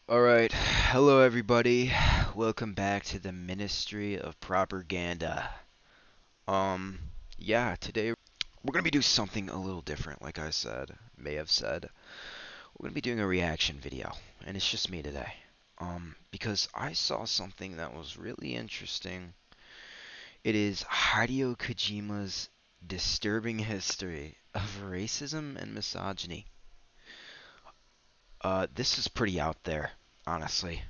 Alright, hello everybody. Welcome back to the Ministry of Propaganda. Um, yeah, today we're gonna be doing something a little different, like I may have said. We're gonna be doing a reaction video, and it's just me today. Because I saw something that was really interesting. It is Hideo Kojima's disturbing history of racism and misogyny. This is pretty out there, honestly.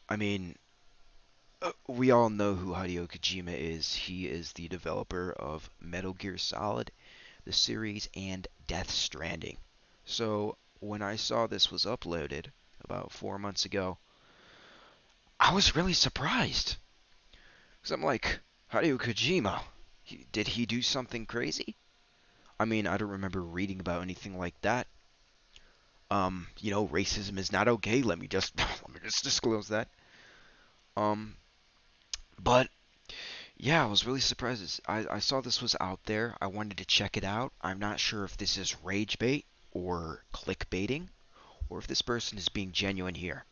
I mean, we all know who Hideo Kojima is. He is the developer of Metal Gear Solid, the series, and Death Stranding. So when I saw this was uploaded about 4 months ago, I was really surprised. Because I'm like, Hideo Kojima, did he do something crazy? I mean, I don't remember reading about anything like that. Racism is not okay. Let me just let me just disclose that. Um, but Yeah, I was really surprised. I saw this was out there. I wanted to check it out. I'm not sure if this is rage bait or clickbaiting, or if this person is being genuine here.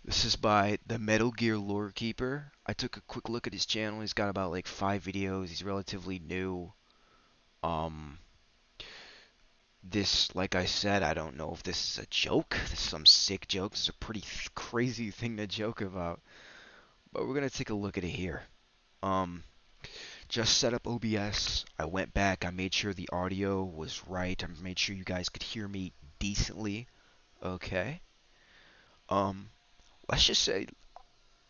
This is by the Metal Gear Lore Keeper. I took a quick look at his channel. He's got about like 5 videos. He's relatively new. Um, this, like I said, I don't know if this is a joke. This is some sick joke. This is a pretty crazy thing to joke about. But we're gonna take a look at it here. Um, Just set up OBS. I went back. I made sure the audio was right. I made sure you guys could hear me decently. Okay. Um, let's just say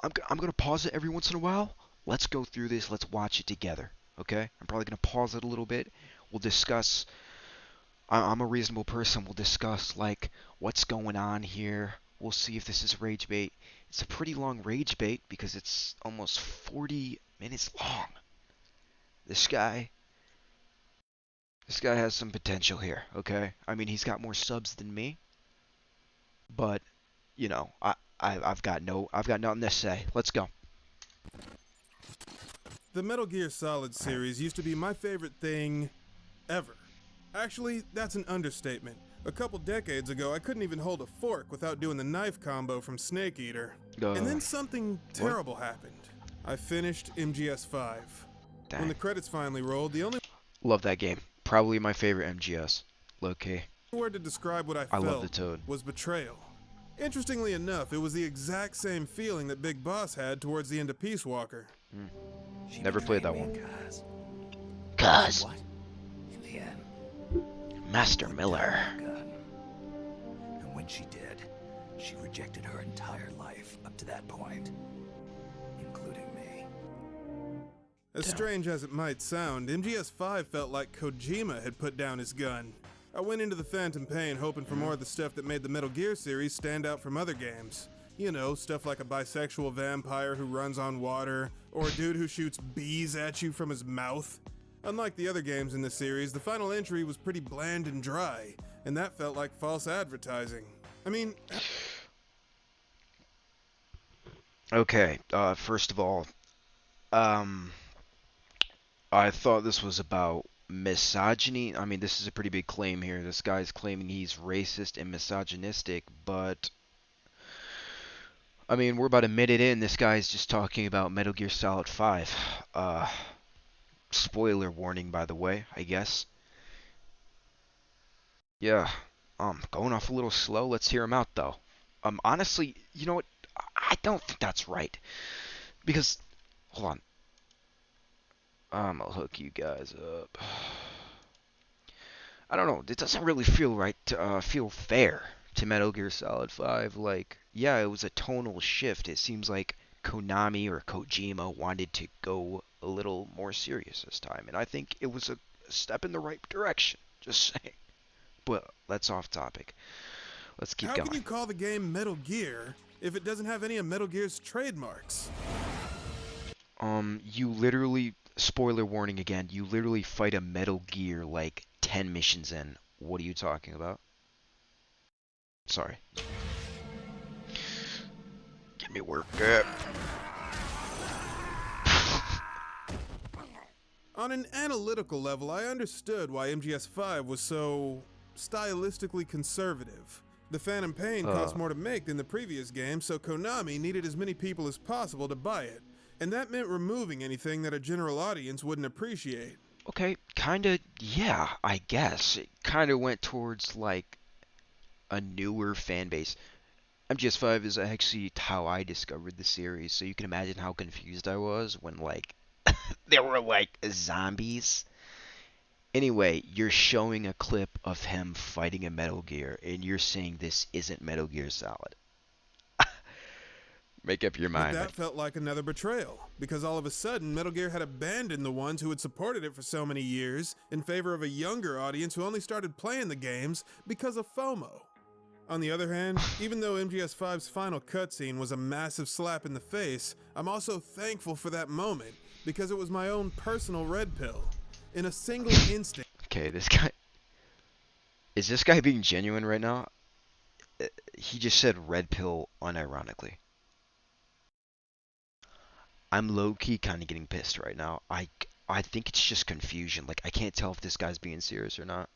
I'm gonna pause it every once in a while. Let's go through this. Let's watch it together. Okay. I'm probably gonna pause it a little bit. We'll discuss. I'm a reasonable person. We'll discuss like what's going on here. We'll see if this is rage bait. It's a pretty long rage bait because it's almost 40 minutes long. This guy This guy has some potential here, okay? I mean, he's got more subs than me, but you know, I've got nothing to say. Let's go. The Metal Gear Solid All right. series used to be my favorite thing ever. Actually, that's an understatement. A couple decades ago, I couldn't even hold a fork without doing the knife combo from Snake Eater. And then something What? terrible happened. I finished MGS5. When Dang. the credits finally rolled, the only Love that game. Probably my favorite MGS. Low key. word to describe what I I love the felt Toad. was betrayal. Interestingly enough, it was the exact same feeling that Big Boss had towards the end of Peace Walker. Mm. She Never played that betrayed one. me, Cuz. Cuz. What? In the end, Master put Miller. down that gun. And when she did, she rejected her entire life up to that point, including me. As Damn. strange as it might sound, MGS5 felt like Kojima had put down his gun. I went into the Phantom Pain hoping for more of the stuff that made the Metal Gear series stand out from other games. You know, stuff like a bisexual vampire who runs on water, or a dude who shoots bees at you from his mouth. Unlike the other games in the series, the final entry was pretty bland and dry, and that felt like false advertising. I mean, Okay. First of all, um, I thought this was about misogyny. I mean, this is a pretty big claim here. This guy's claiming he's racist and misogynistic, but I mean, we're about a minute in. This guy's just talking about Metal Gear Solid 5. Uh, Spoiler warning, by the way, I guess. Yeah. Going off a little slow. Let's hear him out, though. Honestly, you know what? I don't think that's right. Because, hold on. I'll hook you guys up. I don't know. It doesn't really feel right to feel fair to Metal Gear Solid 5. Like, yeah, it was a tonal shift. It seems like Konami or Kojima wanted to go a little more serious this time, and I think it was a step in the right direction. Just saying. But that's off topic. Let's keep how can going. you call the game Metal Gear if it doesn't have any of Metal Gear's trademarks? You literally, spoiler warning again, you literally fight a Metal Gear like 10 missions in. What are you talking about? Sorry. Get me worked up. On an analytical level, I understood why MGS5 was so stylistically conservative. The Phantom Pain cost more to make than the previous game, so Konami needed as many people as possible to buy it. And that meant removing anything that a general audience wouldn't appreciate. Okay, kinda, yeah, I guess. It kinda went towards, like, a newer fan base. MGS5 is actually how I discovered the series, so you can imagine how confused I was when, like, there were, like, zombies. Anyway, you're showing a clip of him fighting a Metal Gear, and you're saying this isn't Metal Gear Solid. Make up your But mind. that felt like another betrayal, because all of a sudden, Metal Gear had abandoned the ones who had supported it for so many years in favor of a younger audience who only started playing the games because of FOMO. On the other hand, even though MGS5's final cutscene was a massive slap in the face, I'm also thankful for that moment, because it was my own personal red pill. In a single instant. Okay, this guy... Is this guy being genuine right now? He just said red pill unironically. I'm low-key kind of getting pissed right now. I think it's just confusion. Like, I can't tell if this guy's being serious or not.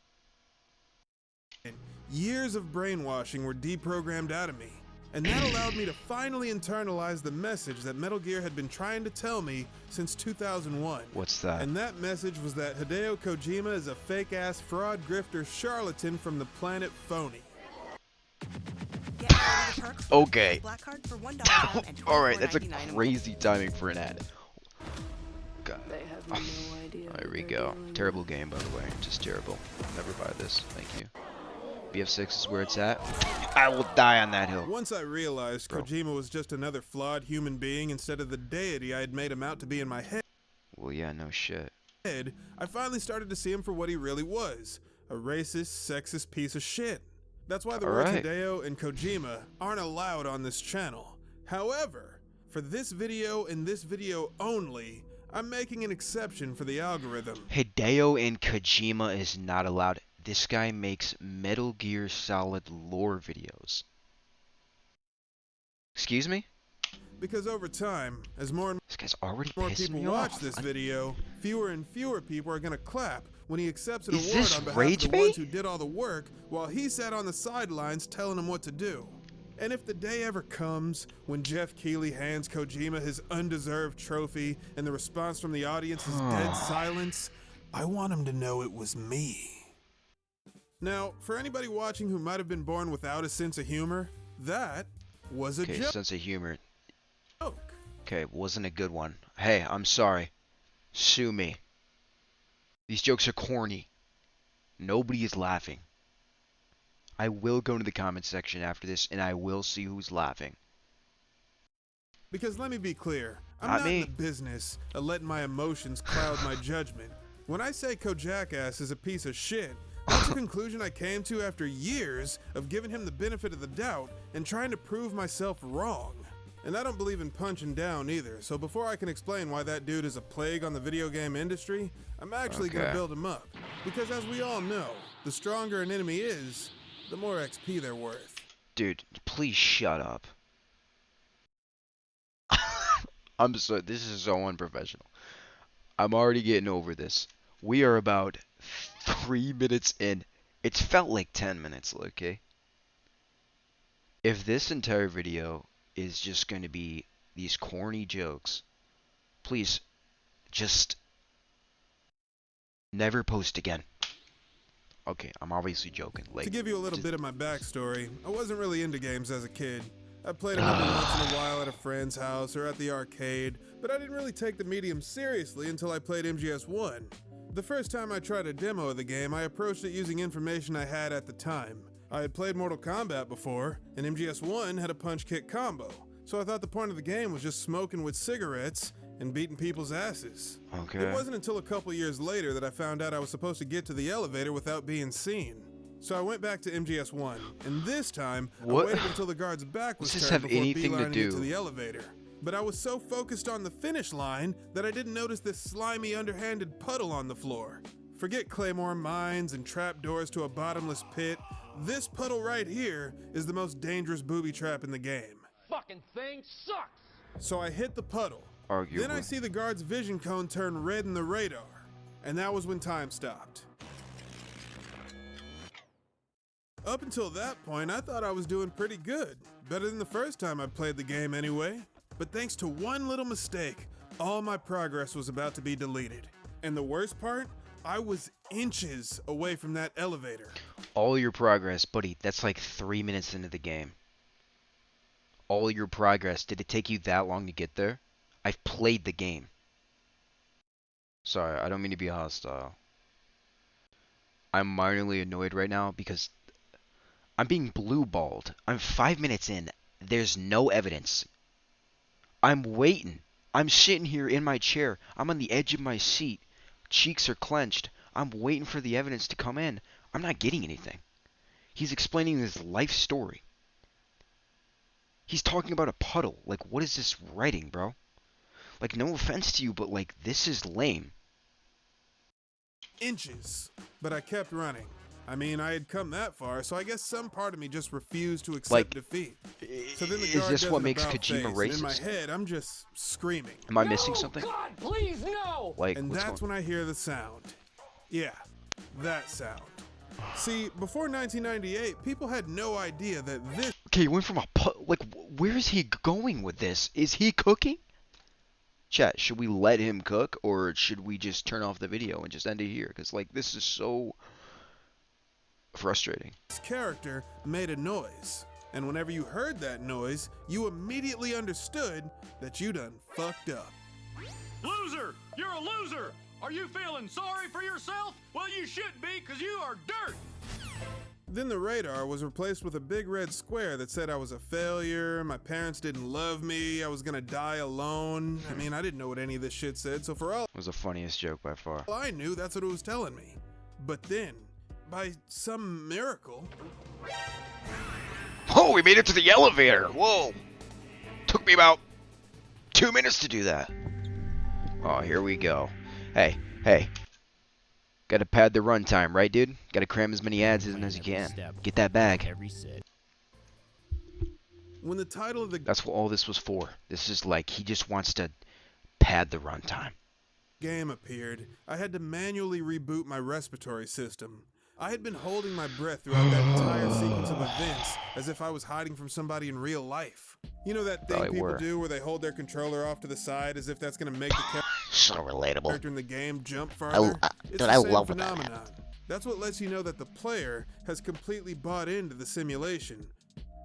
Years of brainwashing were deprogrammed out of me, and that allowed me to finally internalize the message that Metal Gear had been trying to tell me since 2001. What's that? And that message was that Hideo Kojima is a fake-ass fraud grifter charlatan from the planet Phony. Okay. Black card for $1 and Alright, that's a $24.99 crazy timing for an ad. God. They have no idea. There we go. Terrible game, by the way. Just terrible. Never buy this. Thank you. BF6 is where it's at. I will die on that hill. Once I realized Kojima was just another flawed human being instead of the deity I had made him out to be in my head, Well, yeah, no shit. I finally started to see him for what he really was, a racist, sexist piece of shit. That's why the words Hideo and Kojima aren't allowed on this channel. However, for this video and this video only, I'm making an exception for the algorithm. Hideo and Kojima is not allowed. This guy makes Metal Gear Solid lore videos. Excuse me? Because over time, as more and This guy's already more pissing people me watch off. this video, fewer and fewer people are gonna clap when he accepts an Is award this on behalf rage of the ones bait? who did all the work while he sat on the sidelines telling them what to do. And if the day ever comes when Jeff Keighley hands Kojima his undeserved trophy and the response from the audience is dead silence, I want him to know it was me. Now, for anybody watching who might have been born without a sense of humor, that was a Okay, sense of humor. joke. Okay, wasn't a good one. Hey, I'm sorry. Sue me. These jokes are corny. Nobody is laughing. I will go to the comment section after this and I will see who's laughing. Because let me be clear, I'm Not not me. in the business of letting my emotions cloud my judgment. When I say Kojackass is a piece of shit, that's a conclusion I came to after years of giving him the benefit of the doubt and trying to prove myself wrong. And I don't believe in punching down either, so before I can explain why that dude is a plague on the video game industry, I'm actually gonna build him up. Because as we all know, the stronger an enemy is, the more XP they're worth. Dude, please shut up. I'm so this is so unprofessional. I'm already getting over this. We are about 3 minutes in. It's felt like 10 minutes, okay? If this entire video is just going to be these corny jokes, please just never post again. Okay, I'm obviously joking. Like, To give you a little bit of my backstory, I wasn't really into games as a kid. I played them every once in a while at a friend's house or at the arcade, but I didn't really take the medium seriously until I played MGS1. The first time I tried a demo of the game, I approached it using information I had at the time. I had played Mortal Kombat before, and MGS1 had a punch-kick combo, so I thought the point of the game was just smoking with cigarettes and beating people's asses. Okay. It wasn't until a couple years later that I found out I was supposed to get to the elevator without being seen. So I went back to MGS1, and this time, What? I waited until the guard's back was Does this turned have before anything to beelining it do? to the elevator. But I was so focused on the finish line that I didn't notice this slimy, underhanded puddle on the floor. Forget claymore mines and trapdoors to a bottomless pit. This puddle right here is the most dangerous booby trap in the game. Fucking thing sucks! So I hit the puddle. Arguably. Then I see the guard's vision cone turn red in the radar. And that was when time stopped. Up until that point, I thought I was doing pretty good. Better than the first time I played the game anyway. But thanks to one little mistake, all my progress was about to be deleted. And the worst part, I was inches away from that elevator. All your progress, buddy, that's like 3 minutes into the game. All your progress, did it take you that long to get there? I've played the game. Sorry, I don't mean to be hostile. I'm minorly annoyed right now because I'm being blue-balled. I'm 5 minutes in. There's no evidence. I'm waiting. I'm sitting here in my chair. I'm on the edge of my seat. Cheeks are clenched. I'm waiting for the evidence to come in. I'm not getting anything. He's explaining his life story. He's talking about a puddle. Like, what is this writing, bro? Like, no offense to you, but, like, this is lame. Inches. But I kept running. I mean, I had come that far, so I guess some part of me just refused to accept Like, defeat. So then the is guard this does what an makes about Kojima face, and in my racist? head, I'm just screaming. Am I missing something? God, please, no! Like, And what's that's going when I hear the sound. Yeah, that sound. See, before 1998, people had no idea that this Okay, he went from a like, where is he going with this? Is he cooking? Chat, should we let him cook, or should we just turn off the video and just end it here? Because, like, this is so frustrating. character made a noise. And whenever you heard that noise, you immediately understood that you done fucked up. Loser! You're a loser! Are you feeling sorry for yourself? Well, you should be, because you are dirt! Then the radar was replaced with a big red square that said I was a failure, my parents didn't love me, I was gonna die alone. I mean, I didn't know what any of this shit said, so for all It was the funniest joke by far. I knew, that's what it was telling me. But then, by some miracle, Oh, we made it to the elevator! Whoa! Took me about 2 minutes to do that. Oh, here we go. Hey, hey. Gotta pad the runtime, right, dude? Gotta cram as many ads in as you can. Get that bag. when the title of the That's what all this was for. This is like, he just wants to pad the runtime. game appeared, I had to manually reboot my respiratory system. I had been holding my breath throughout that entire sequence of events as if I was hiding from somebody in real life. You know that thing Probably people were. do where they hold their controller off to the side as if that's gonna make the So relatable. character in the game jump farther? It's Dude, the I same love when that phenomenon. happens. That's what lets you know that the player has completely bought into the simulation.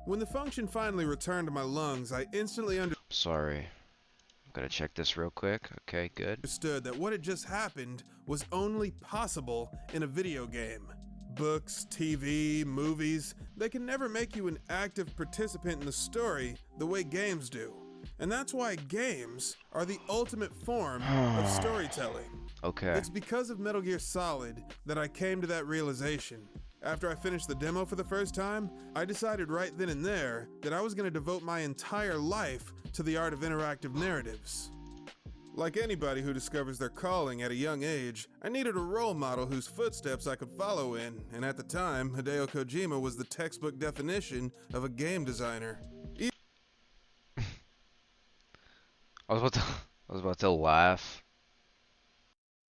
When the function finally returned to my lungs, I instantly Sorry. I'm gonna check this real quick. Okay, good. understood that what had just happened was only possible in a video game. Books, TV, movies, they can never make you an active participant in the story the way games do. And that's why games are the ultimate form of storytelling. Okay. It's because of Metal Gear Solid that I came to that realization. After I finished the demo for the first time, I decided right then and there that I was going to devote my entire life to the art of interactive narratives. Like anybody who discovers their calling at a young age, I needed a role model whose footsteps I could follow in, and at the time, Hideo Kojima was the textbook definition of a game designer. I was about to laugh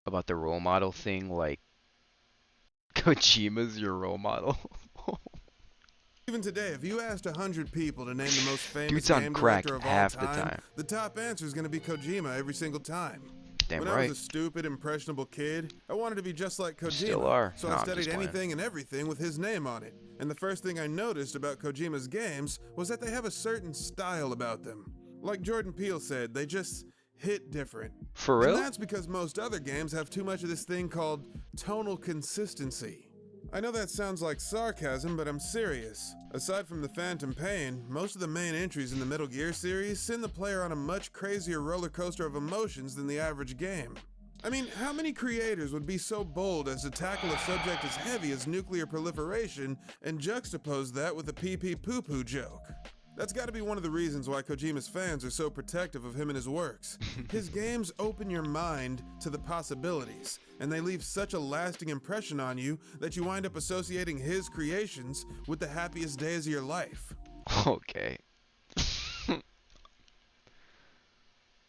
about the role model thing, like Kojima's your role model. Even today, if you asked 100 people to name the most famous Dude's on game crack director of all half the time, time. the top answer is going to be Kojima every single time. Damn When I right. was a stupid, impressionable kid, I wanted to be just like Kojima. Still are. So No, I I'm studied just playing. anything and everything with his name on it. And the first thing I noticed about Kojima's games was that they have a certain style about them. Like Jordan Peele said, they just hit different. For real? And that's because most other games have too much of this thing called tonal consistency. I know that sounds like sarcasm, but I'm serious. Aside from the phantom pain, most of the main entries in the Metal Gear series send the player on a much crazier roller coaster of emotions than the average game. I mean, how many creators would be so bold as to tackle a subject as heavy as nuclear proliferation and juxtapose that with a pee-pee poo-poo joke? That's got to be one of the reasons why Kojima's fans are so protective of him and his works. His games open your mind to the possibilities, and they leave such a lasting impression on you that you wind up associating his creations with the happiest days of your life. Okay.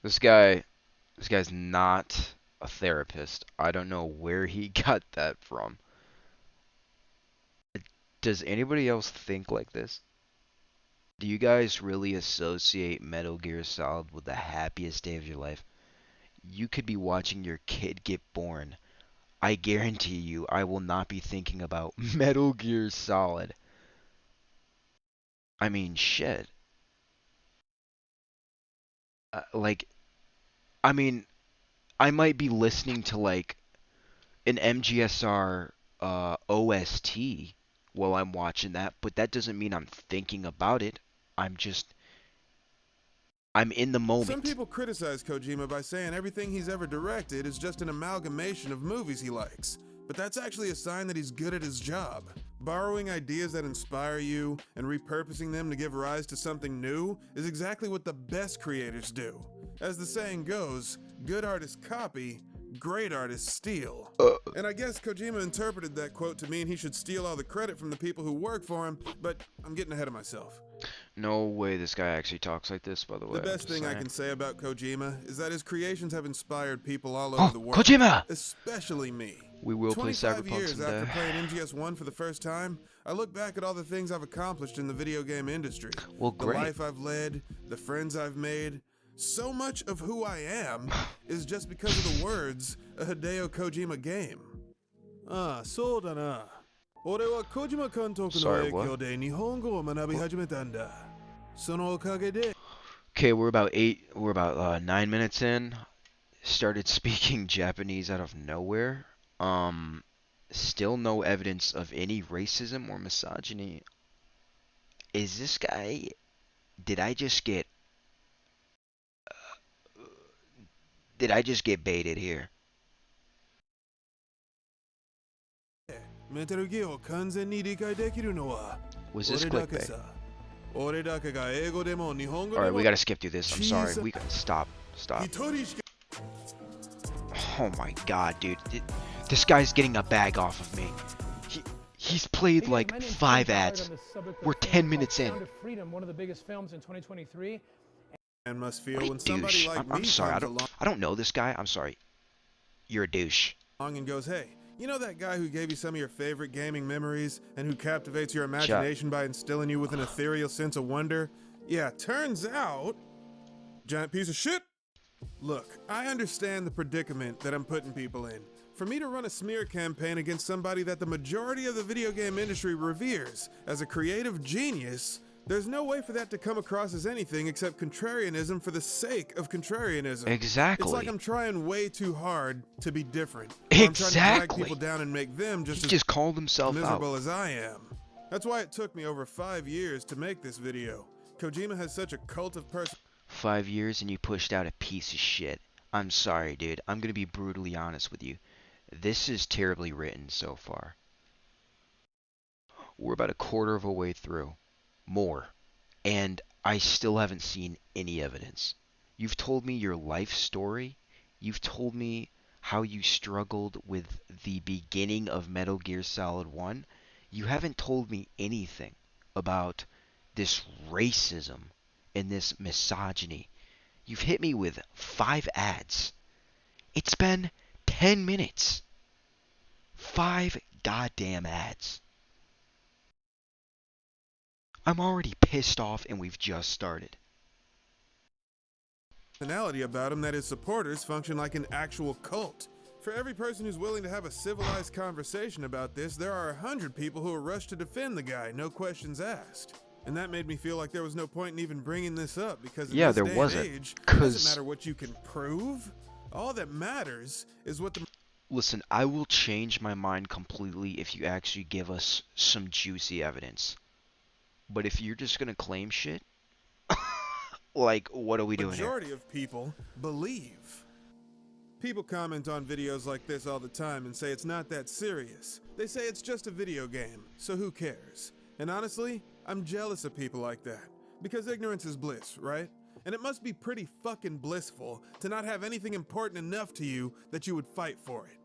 This guy's not a therapist. I don't know where he got that from. Does anybody else think like this? Do you guys really associate Metal Gear Solid with the happiest day of your life? You could be watching your kid get born. I guarantee you, I will not be thinking about Metal Gear Solid. I mean, shit. Like, I mean, I might be listening to like an MGSR OST while I'm watching that, but that doesn't mean I'm thinking about it. I'm just, I'm in the Some moment. people criticize Kojima by saying everything he's ever directed is just an amalgamation of movies he likes. But that's actually a sign that he's good at his job. Borrowing ideas that inspire you and repurposing them to give rise to something new is exactly what the best creators do. As the saying goes, good artists copy, great artists steal. And I guess Kojima interpreted that quote to mean he should steal all the credit from the people who work for him, but I'm getting ahead of myself. No way this guy actually talks like this, by the way. The best thing I saying. can say about Kojima is that his creations have inspired people all over the world. Kojima! Especially me. We will play 25 Cyberpunk years someday. after playing MGS1 for the first time, I look back at all the things I've accomplished in the video game industry. Well, great. The life I've led, the friends I've made. So much of who I am is just because of the words a Hideo Kojima game. Ah, そうだな。俺は小島監督の影響で日本語を学び始めたんだ。そのおかげで Okay, we're about 9 minutes in. Started speaking Japanese out of nowhere. Still no evidence of any racism or misogyny. Is this guy? Did I just get baited here? メタルギアを完全に理解できるのは Was this 俺だけ clickbait? さ。俺だけが英語でも日本語 Alright, でも we gotta skip through this. I'm sorry. Jesus. We gotta stop. 一人しか Oh my god, dude. This guy's getting a bag off of me. He's played like 5 ads. We're 10 minutes in. Freedom, one of the biggest films in 2023. and must feel What when a somebody douche. like I'm me sorry. comes I don't know this guy. I'm sorry. You're a douche. along and goes, hey, you know that guy who gave you some of your favorite gaming memories and who captivates your imagination by instilling you with an ethereal sense of wonder? Yeah, turns out, giant piece of shit. Look, I understand the predicament that I'm putting people in. For me to run a smear campaign against somebody that the majority of the video game industry reveres as a creative genius, there's no way for that to come across as anything except contrarianism for the sake of contrarianism. Exactly. It's like I'm trying way too hard to be different. Or I'm trying to drag Exactly. people down and make them He just as just called himself miserable out. as I am. That's why it took me over 5 years to make this video. Kojima has such a cult of person. 5 years and you pushed out a piece of shit. I'm sorry, dude. I'm gonna be brutally honest with you. This is terribly written so far. We're about a quarter of a way through. More. And I still haven't seen any evidence. You've told me your life story. You've told me how you struggled with the beginning of Metal Gear Solid 1. You haven't told me anything about this racism and this misogyny. You've hit me with 5 ads. It's been 10 minutes. 5 goddamn ads. I'm already pissed off and we've just started. Personality about him that his supporters function like an actual cult. For every person who's willing to have a civilized conversation about this, there are 100 people who will rush to defend the guy, no questions asked. And that made me feel like there was no point in even bringing this up because in Yeah, this there day and wasn't, age, it 'cause- doesn't matter what you can prove. All that matters is what the Listen, I will change my mind completely if you actually give us some juicy evidence. But if you're just gonna claim shit, like, what are we doing here? majority of people believe. People comment on videos like this all the time and say it's not that serious. They say it's just a video game, so who cares? And honestly, I'm jealous of people like that. Because ignorance is bliss, right? And it must be pretty fucking blissful to not have anything important enough to you that you would fight for it.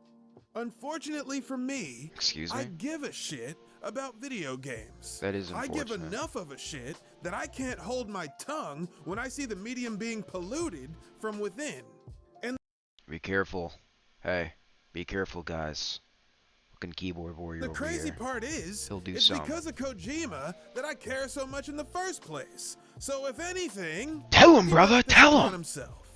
Unfortunately for me, Excuse I me? give a shit about video games. That is I give unfortunate. enough of a shit that I can't hold my tongue when I see the medium being polluted from within. Be careful. Hey, be careful, guys. fucking keyboard warrior The over crazy here. part is, He'll do it's something. because of Kojima that I care so much in the first place. So if anything, Tell him, he brother, brought this tell upon him. himself.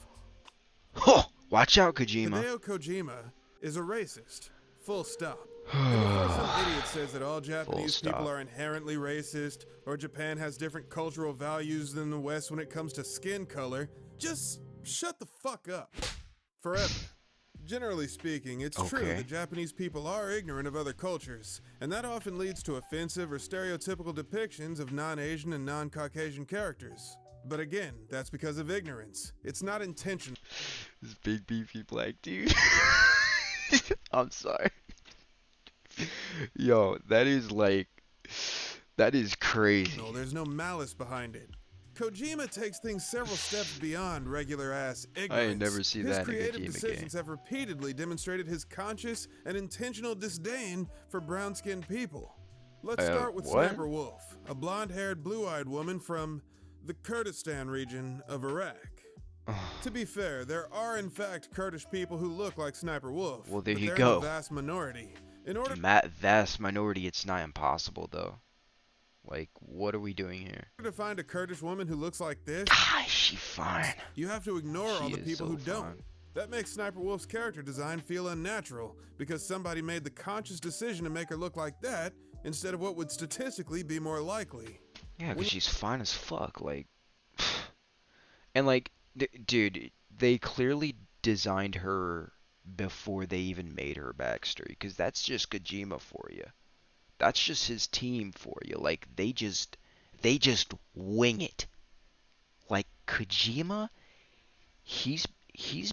Huh. Watch out, Kojima. Hideo Kojima is a racist. Full stop. And before some idiot says that all Japanese people are inherently racist, or Japan has different cultural values than the West when it comes to skin color, just shut the fuck up. Forever. Generally speaking, it's true Okay. that Japanese people are ignorant of other cultures, and that often leads to offensive or stereotypical depictions of non-Asian and non-Caucasian characters. But again, that's because of ignorance. It's not intentional. This big beefy black dude. I'm sorry. Yo, that is crazy. No, there's no malice behind it. Kojima takes things several steps beyond regular-ass ignorance. I ain't never seen His that in a creative Kojima decisions game. have repeatedly demonstrated his conscious and intentional disdain for brown-skinned people. Let's start with what? Sniper Wolf, a blonde-haired, blue-eyed woman from the Kurdistan region of Iraq. To be fair, there are in fact Kurdish people who look like Sniper Wolf. Well, there but you they're go. the vast minority. In order Vast minority, it's not impossible though. Like, what are we doing here? to find a Kurdish woman who looks like this, Ah, she fine. you have to ignore all She the is people so who don't. fine. That makes Sniper Wolf's character design feel unnatural, because somebody made the conscious decision to make her look like that, instead of what would statistically be more likely. Yeah, because she's fine as fuck. Like, and like, dude, they clearly designed her before they even made her backstory, because that's just Kojima for you. That's just his team for you. Like, they just wing it. Like, Kojima, he's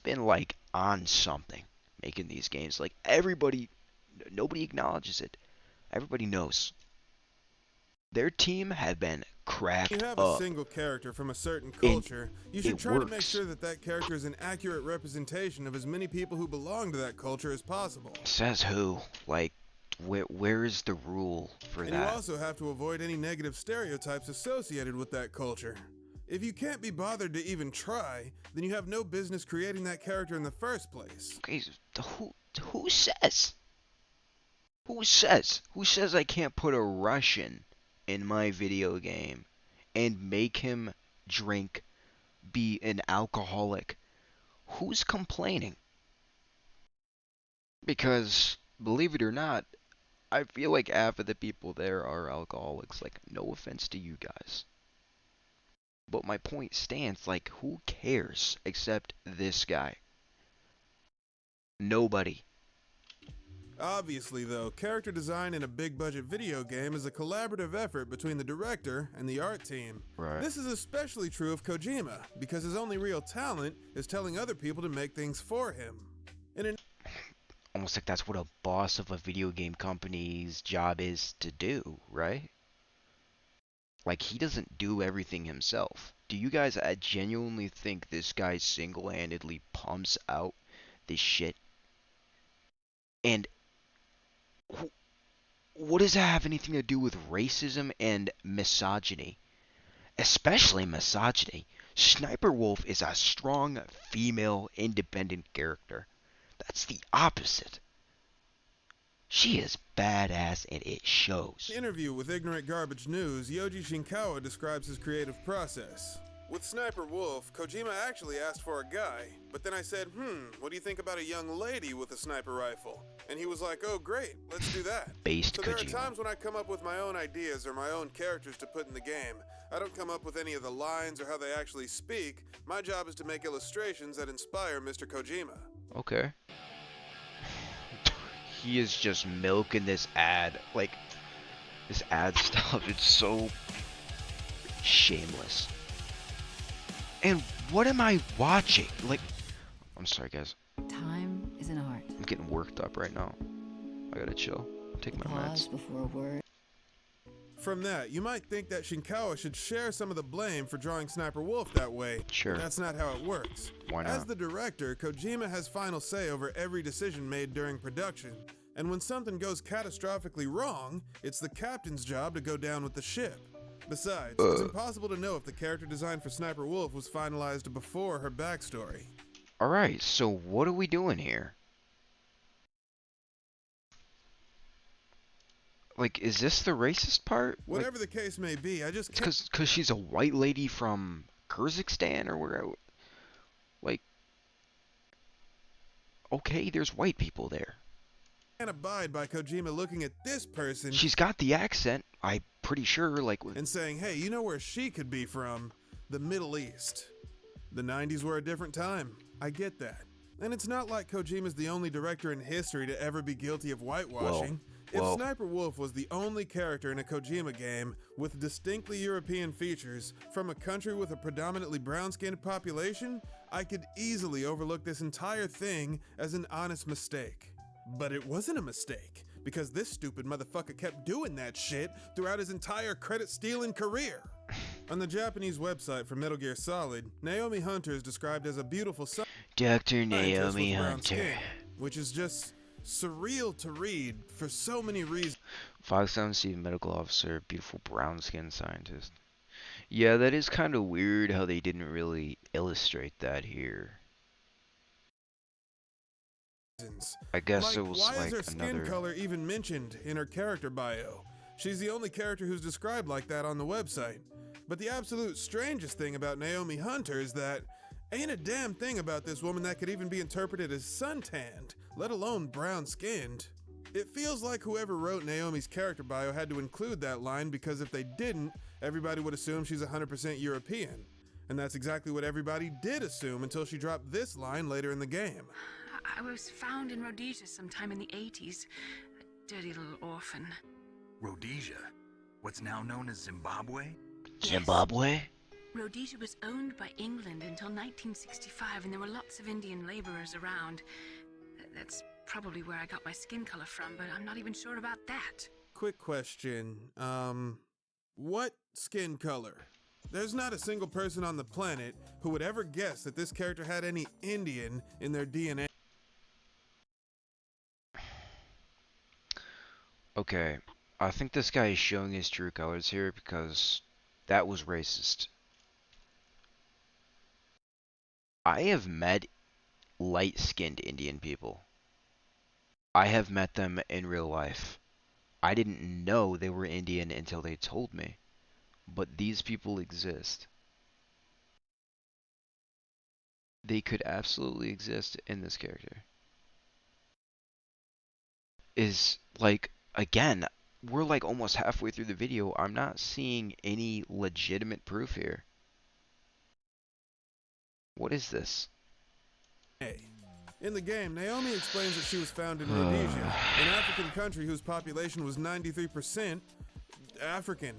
been like on something making these games. Like, nobody acknowledges it. Everybody knows. Their team have been cracked When you have up. a single character from a certain culture, you should it try to make works. sure that that character is an accurate representation of as many people who belong to that culture as possible. Says who? Like, where is the rule for And you that? also have to avoid any negative stereotypes associated with that culture. If you can't be bothered to even try, then you have no business creating that character in the first place. Okay, who says? Who says I can't put a Russian in my video game and make him drink, be an alcoholic? Who's complaining? Because, believe it or not, I feel like half of the people there are alcoholics. Like, no offense to you guys. But my point stands, like, who cares except this guy? Nobody. Obviously, though, character design in a big-budget video game is a collaborative effort between the director and the art team. Right. This is especially true of Kojima, because his only real talent is telling other people to make things for him. In an Almost like that's what a boss of a video game company's job is to do, right? Like, he doesn't do everything himself. Do you guys genuinely think this guy single-handedly pumps out this shit? And what does that have anything to do with racism and misogyny? Especially misogyny. Sniper Wolf is a strong, female, independent character. That's the opposite. She is badass and it shows. interview with Ignorant Garbage News, Yoji Shinkawa describes his creative process. With Sniper Wolf, Kojima actually asked for a guy, but then I said, what do you think about a young lady with a sniper rifle? And he was like, oh great, let's do that. Based So there are Kojima. times when I come up with my own ideas or my own characters to put in the game. I don't come up with any of the lines or how they actually speak. My job is to make illustrations that inspire Mr. Kojima. Okay. He is just milking this ad. Like, this ad stuff, it's so shameless. And what am I watching? Like, I'm sorry guys. Time is an art. I'm getting worked up right now. I gotta chill. Take my Pause meds. before a word. From that, you might think that Shinkawa should share some of the blame for drawing Sniper Wolf that way. Sure. That's not how it works. Why As not? the director, Kojima has final say over every decision made during production. And when something goes catastrophically wrong, it's the captain's job to go down with the ship. Besides, it's impossible to know if the character design for Sniper Wolf was finalized before her backstory. Alright, so what are we doing here? Like, is this the racist part? Like, Whatever the case may be, I just it's can't cause she's a white lady from Kyrgyzstan or where? Like, okay, there's white people there. abide by Kojima looking at this person She's got the accent. I'm pretty sure. Like, and saying, hey, you know where she could be from? The Middle East. The 90s were a different time. I get that. And it's not like Kojima's the only director in history to ever be guilty of whitewashing. Whoa. If Sniper Wolf was the only character in a Kojima game with distinctly European features from a country with a predominantly brown-skinned population, I could easily overlook this entire thing as an honest mistake. But it wasn't a mistake, because this stupid motherfucker kept doing that shit throughout his entire credit-stealing career. On the Japanese website for Metal Gear Solid, Naomi Hunter is described as a beautiful Dr. scientist Naomi with brown Hunter. skin, which is just surreal to read for so many reasons. Foxhound Chief Medical Officer, beautiful brown skinned scientist. Yeah, that is kind of weird how they didn't really illustrate that here. I guess it was Why like is her skin another. color even mentioned in her character bio? She's the only character who's described like that on the website. But the absolute strangest thing about Naomi Hunter is that ain't a damn thing about this woman that could even be interpreted as suntanned, let alone brown-skinned. It feels like whoever wrote Naomi's character bio had to include that line because if they didn't, everybody would assume she's 100% European. And that's exactly what everybody did assume until she dropped this line later in the game. I was found in Rhodesia sometime in the 80s. A dirty little orphan. Rhodesia, what's now known as Zimbabwe? Zimbabwe? Rhodesia was owned by England until 1965, and there were lots of Indian laborers around. That's probably where I got my skin color from, but I'm not even sure about that. Quick question, what skin color? There's not a single person on the planet who would ever guess that this character had any Indian in their DNA. Okay, I think this guy is showing his true colors here because that was racist. I have met light-skinned Indian people. I have met them in real life. I didn't know they were Indian until they told me. But these people exist. They could absolutely exist in this character. Is like, again, we're like almost halfway through the video. I'm not seeing any legitimate proof here. What is this? In the game, Naomi explains that she was found in Rhodesia, an African country whose population was 93% African.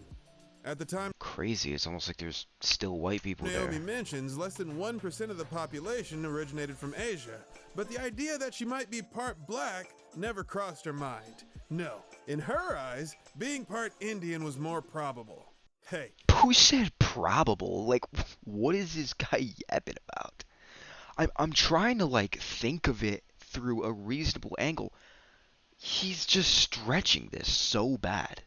At the time Crazy, it's almost like there's still white people Naomi there. mentions, less than 1% of the population originated from Asia. But the idea that she might be part black never crossed her mind. No, in her eyes, being part Indian was more probable. Hey, Who said probable? Like, what is this guy yapping about? I'm trying to like think of it through a reasonable angle. He's just stretching this so bad.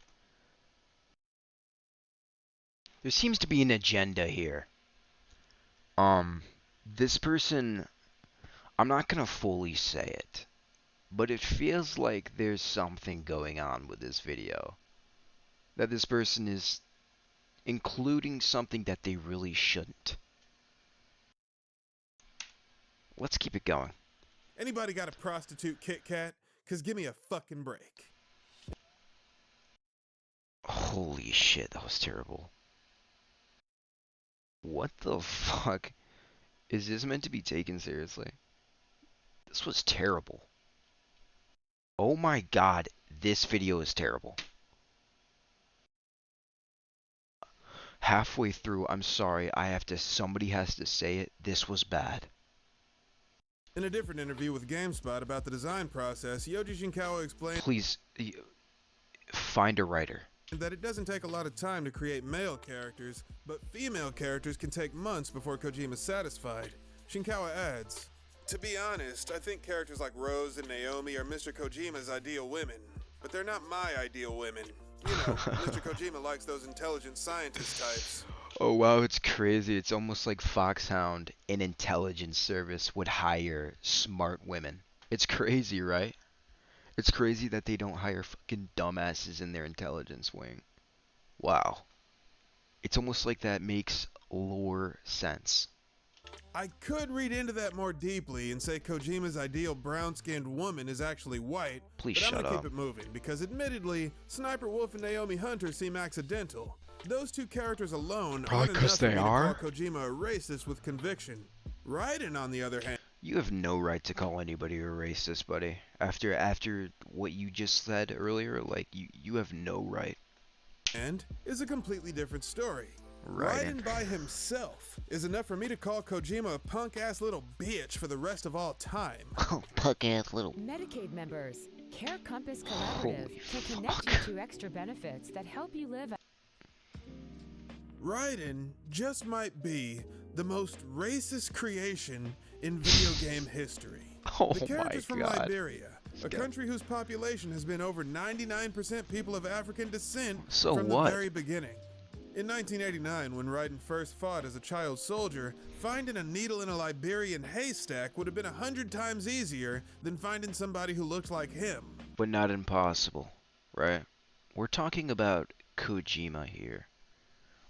There seems to be an agenda here. This person, I'm not gonna fully say it, but it feels like there's something going on with this video. That this person is including something that they really shouldn't. Let's keep it going. anybody got a prostitute Kit Kat? 'Cause give me a fucking break. Holy shit, that was terrible. What the fuck? Is this meant to be taken seriously? This was terrible. Oh my god, this video is terrible. Halfway through, I'm sorry, somebody has to say it, this was bad. In a different interview with GameSpot about the design process, Yoji Shinkawa explained Please, find a writer. that it doesn't take a lot of time to create male characters, but female characters can take months before Kojima's satisfied. Shinkawa adds, "To be honest, I think characters like Rose and Naomi are Mr. Kojima's ideal women, but they're not my ideal women. You know, Mr. Kojima likes those intelligent scientist types." Oh wow, it's crazy. It's almost like Foxhound, an intelligence service, would hire smart women. It's crazy, right? It's crazy that they don't hire fucking dumbasses in their intelligence wing. Wow. It's almost like that makes lore sense. I could read into that more deeply and say Kojima's ideal brown-skinned woman is actually white, Please but I'm shut gonna up. keep it moving because admittedly, Sniper Wolf and Naomi Hunter seem accidental. Those two characters alone Probably aren't 'cause enough for they me are. to call Kojima a racist with conviction. Raiden, on the other hand, You have no right to call anybody a racist, buddy. After what you just said earlier, like you have no right. is a completely different story. Raiden. Raiden by himself is enough for me to call Kojima a punk-ass little bitch for the rest of all time. Oh, punk ass little. Medicaid members, Care Compass Holy Collaborative can connect fuck. you to extra benefits that help you live. Raiden just might be the most racist creation in video game history. Oh The my character's from god. Liberia, a country whose population has been over 99% people of African descent So from what? the very beginning. In 1989, when Raiden first fought as a child soldier, finding a needle in a Liberian haystack would have been 100 times easier than finding somebody who looked like him. But not impossible, right? We're talking about Kojima here.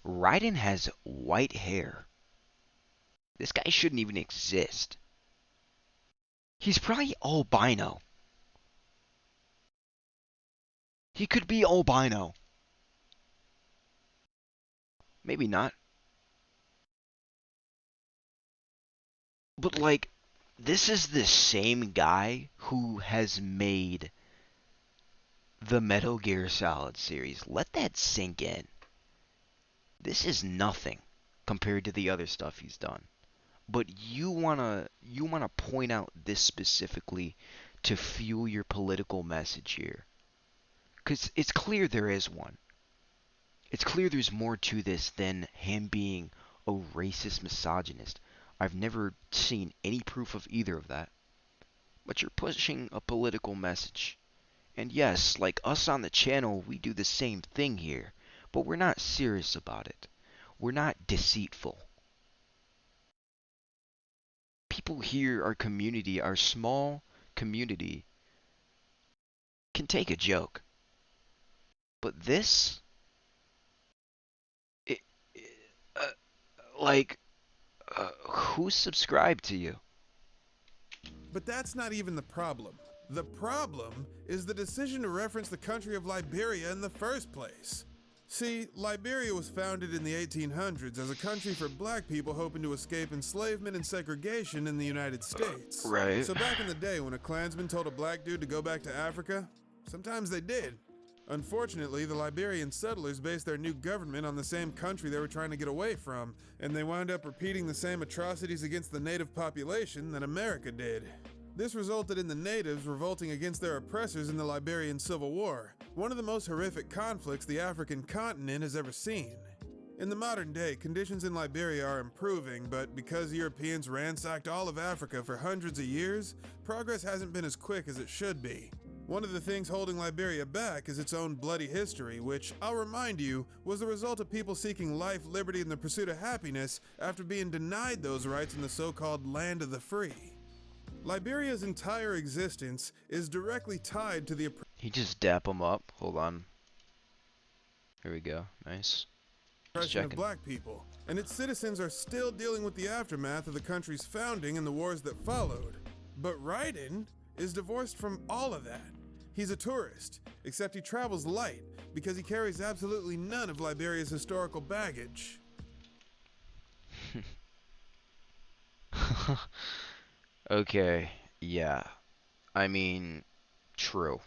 Raiden has white hair. This guy shouldn't even exist. He's probably albino. He could be albino. Maybe not. But like, this is the same guy who has made the Metal Gear Solid series. Let that sink in. This is nothing compared to the other stuff he's done. But you wanna point out this specifically to fuel your political message here. 'Cause it's clear there is one. It's clear there's more to this than him being a racist misogynist. I've never seen any proof of either of that. But you're pushing a political message. And yes, like us on the channel, we do the same thing here. But we're not serious about it. We're not deceitful. People here, our community, our small community, can take a joke. But this, it, uh, like, who's subscribed to you? But that's not even the problem. The problem is the decision to reference the country of Liberia in the first place. See, Liberia was founded in the 1800s as a country for black people hoping to escape enslavement and segregation in the United States. Right. So back in the day when a Klansman told a black dude to go back to Africa, sometimes they did. Unfortunately, the Liberian settlers based their new government on the same country they were trying to get away from, and they wound up repeating the same atrocities against the native population that America did. This resulted in the natives revolting against their oppressors in the Liberian Civil War, one of the most horrific conflicts the African continent has ever seen. In the modern day, conditions in Liberia are improving, but because Europeans ransacked all of Africa for hundreds of years, progress hasn't been as quick as it should be. One of the things holding Liberia back is its own bloody history, which, I'll remind you, was the result of people seeking life, liberty, and the pursuit of happiness after being denied those rights in the so-called Land of the Free. Liberia's entire existence is directly tied to the He just dap him up. Hold on. Here we go. Nice. Just oppression of checking. black people, and its citizens are still dealing with the aftermath of the country's founding and the wars that followed. But Raiden is divorced from all of that. He's a tourist, except he travels light because he carries absolutely none of Liberia's historical baggage. Okay, yeah. I mean, true.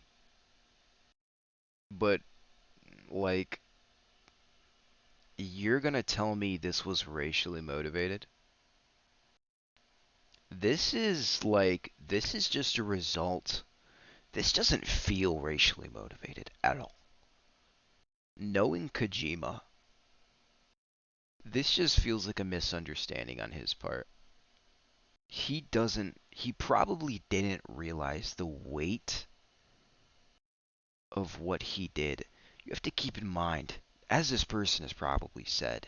But, like, you're gonna tell me this was racially motivated? This is just a result. This doesn't feel racially motivated at all. Knowing Kojima, this just feels like a misunderstanding on his part. He probably didn't realize the weight of what he did. You have to keep in mind, as this person has probably said,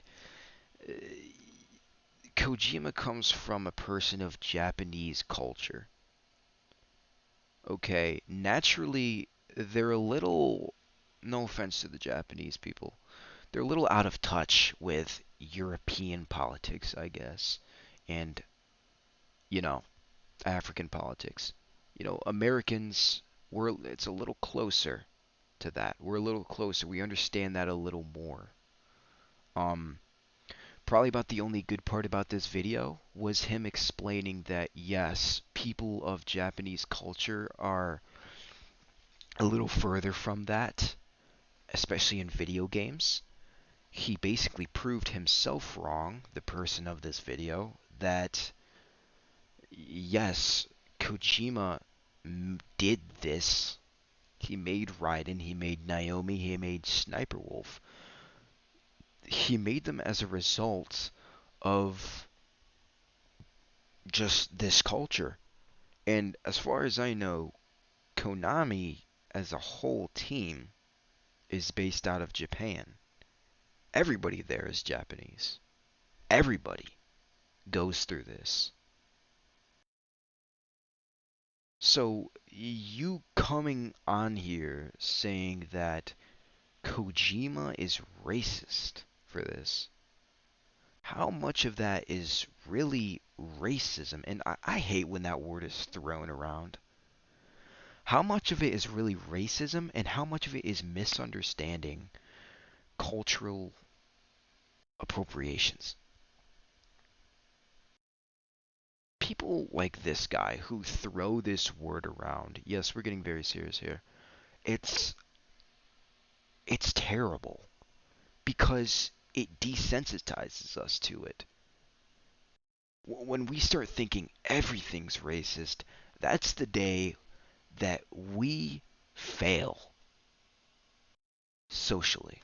Kojima comes from a person of Japanese culture. okay, naturally, they're a little, no offense to the Japanese people, they're a little out of touch with European politics, I guess, and, you know, African politics. You know, Americans, it's a little closer to that. We're a little closer. We understand that a little more. Um, Probably about the only good part about this video was him explaining that yes, people of Japanese culture are a little further from that, especially in video games. He basically proved himself wrong, the person of this video, that yes, Kojima did this. He made Raiden, he made Naomi, he made Sniper Wolf. He made them as a result of just this culture. And as far as I know, Konami as a whole team is based out of Japan. Everybody there is Japanese. Everybody goes through this. So you coming on here saying that Kojima is racist for this, how much of that is really racism? And I hate when that word is thrown around. How much of it is really racism and how much of it is misunderstanding cultural appropriations? People like this guy who throw this word around, yes, we're getting very serious here. It's it's terrible because it desensitizes us to it. When we start thinking everything's racist, that's the day that we fail socially.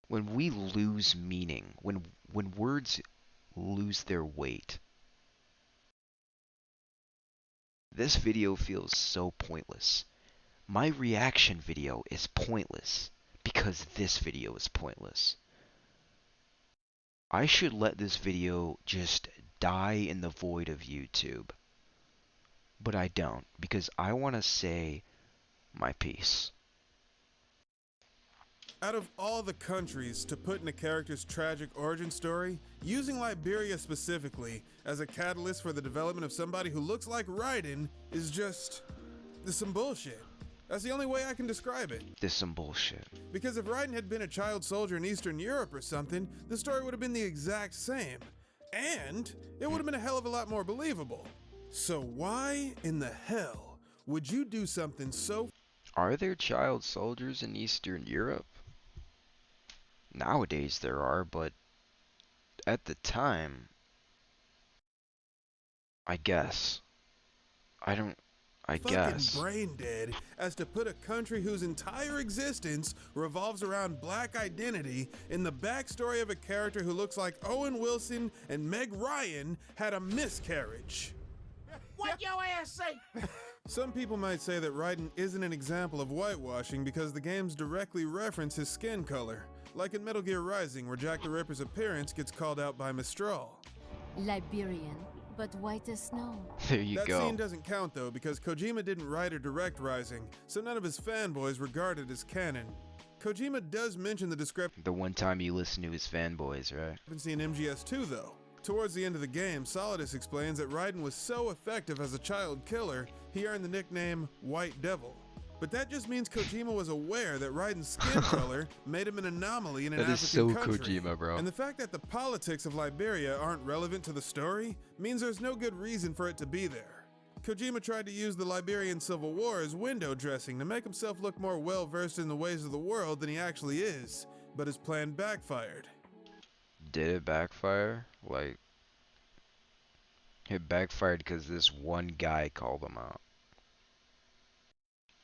When we lose meaning, when words lose their weight. This video feels so pointless. My reaction video is pointless because this video is pointless. I should let this video just die in the void of YouTube. But I don't because I want to say my piece. Out of all the countries to put in a character's tragic origin story, using Liberia specifically as a catalyst for the development of somebody who looks like Raiden is just some bullshit. That's the only way I can describe it. This is some bullshit. Because if Raiden had been a child soldier in Eastern Europe or something, the story would have been the exact same. And it would have been a hell of a lot more believable. So why in the hell would you do something so... Are there child soldiers in Eastern Europe? Nowadays there are, but at the time, I guess. I guess. brain dead as to put a country whose entire existence revolves around black identity in the backstory of a character who looks like Owen Wilson and Meg Ryan had a miscarriage. What your ass say? Some people might say that Raiden isn't an example of whitewashing because the games directly reference his skin color, like in Metal Gear Rising where Jack the Ripper's appearance gets called out by Mistral. Liberian, but white as snow. There you That go. scene doesn't count though because Kojima didn't write or direct Rising, so none of his fanboys regard it as canon. Kojima does mention the discrepancy The one time you listen to his fanboys, right? in MGS2 though. Towards the end of the game, Solidus explains that Raiden was so effective as a child killer, he earned the nickname White Devil. But that just means Kojima was aware that Raiden's skin color made him an anomaly in an That African is so country. Kojima, bro. And the fact that the politics of Liberia aren't relevant to the story means there's no good reason for it to be there. Kojima tried to use the Liberian Civil War as window dressing to make himself look more well-versed in the ways of the world than he actually is, but his plan backfired. Did it backfire? Like, it backfired because this one guy called him out.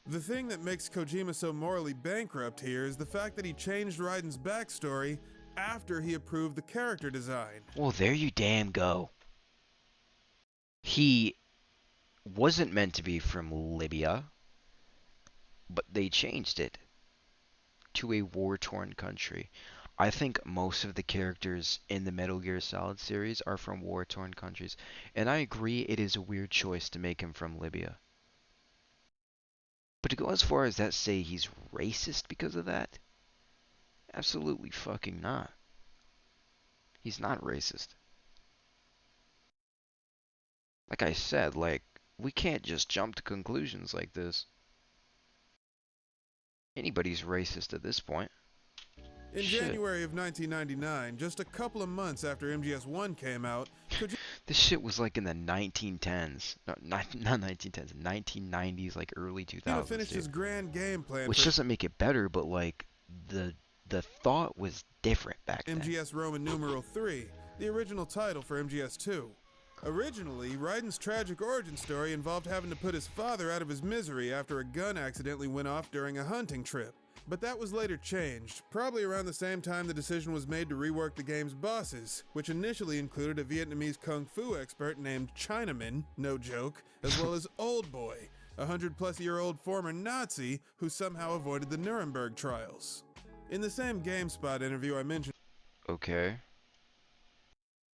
The thing that makes Kojima so morally bankrupt here is the fact that he changed Raiden's backstory after he approved the character design. Well, there you damn go. He wasn't meant to be from Libya, but they changed it to a war-torn country. I think most of the characters in the Metal Gear Solid series are from war-torn countries, and I agree it is a weird choice to make him from Libya. But to go as far as that say he's racist because of that? Absolutely fucking not. He's not racist. Like I said, like, we can't just jump to conclusions like this. Anybody's racist at this point. In Shit. January of 1999, just a couple of months after MGS1 came out, This shit was like in the 1910s. No, not 1910s, 1990s, like early 2000s. finished his grand game plan Which for doesn't make it better, but like the thought was different back then. MGS Roman numeral 3, the original title for MGS2. Originally, Raiden's tragic origin story involved having to put his father out of his misery after a gun accidentally went off during a hunting trip. But that was later changed, probably around the same time the decision was made to rework the game's bosses, which initially included a Vietnamese kung fu expert named Chinaman, no joke, as well as Old Boy, a 100-plus-year-old former Nazi who somehow avoided the Nuremberg trials. In the same GameSpot interview I mentioned Okay.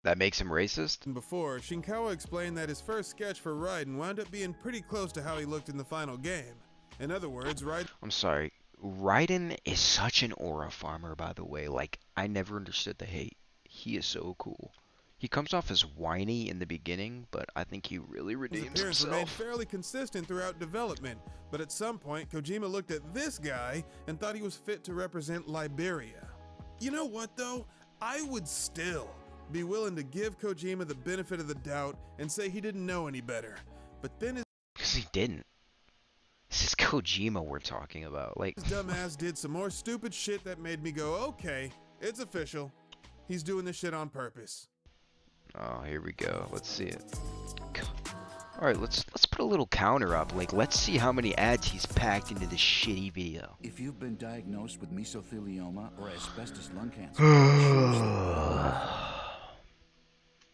That makes him racist? before, Shinkawa explained that his first sketch for Raiden wound up being pretty close to how he looked in the final game. In other words, Raiden... I'm sorry. Raiden is such an aura farmer, by the way. Like, I never understood the hate. He is so cool. He comes off as whiny in the beginning, but I think he really His redeems appearance remained himself. fairly consistent throughout development, but at some point, Kojima looked at this guy and thought he was fit to represent Liberia. You know what, though? I would still be willing to give Kojima the benefit of the doubt and say he didn't know any better. But then Because he didn't. This is Kojima we're talking about. Like, his dumbass did some more stupid shit that made me go, okay, it's official. He's doing this shit on purpose. oh, here we go. Let's see it. All right, let's put a little counter up. Like, let's see how many ads he's packed into this shitty video. If you've been diagnosed with mesothelioma or asbestos lung cancer, choose the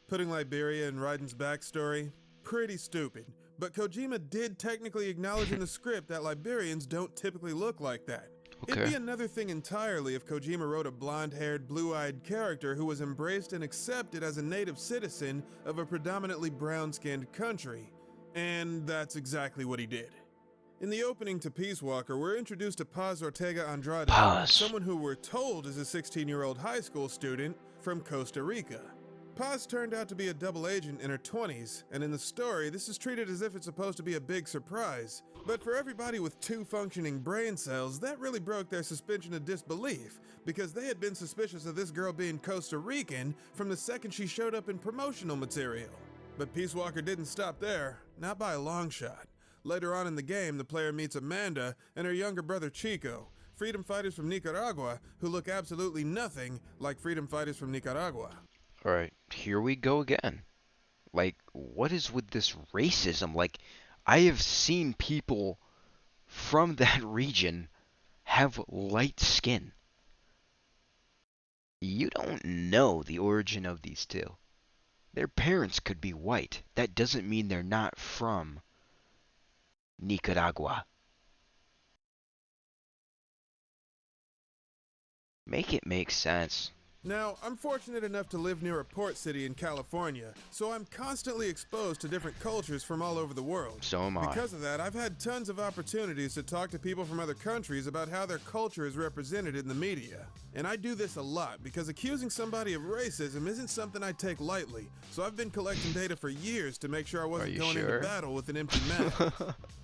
Putting Liberia in Raiden's backstory, pretty stupid. But Kojima did technically acknowledge in the script that Liberians don't typically look like that. It'd be another thing entirely if Kojima wrote a blonde-haired, blue-eyed character who was embraced and accepted as a native citizen of a predominantly brown-skinned country. And that's exactly what he did. In the opening to Peace Walker, we're introduced to Paz Ortega Andrade, someone who we're told is a 16-year-old high school student from Costa Rica. Paz turned out to be a double agent in her 20s, and in the story, this is treated as if it's supposed to be a big surprise. But for everybody with 2 functioning brain cells, that really broke their suspension of disbelief, because they had been suspicious of this girl being Costa Rican from the second she showed up in promotional material. But Peace Walker didn't stop there, not by a long shot. Later on in the game, the player meets Amanda and her younger brother Chico, freedom fighters from Nicaragua who look absolutely nothing like freedom fighters from Nicaragua. Alright, here we go again. Like, what is with this racism? Like, I have seen people from that region have light skin. You don't know the origin of these two. Their parents could be white. That doesn't mean they're not from Nicaragua. Make it make sense. Now, I'm fortunate enough to live near a port city in California, so I'm constantly exposed to different cultures from all over the world. So am I. Because of that, I've had tons of opportunities to talk to people from other countries about how their culture is represented in the media. And I do this a lot because accusing somebody of racism isn't something I take lightly, so I've been collecting data for years to make sure I wasn't going into battle with an empty mag.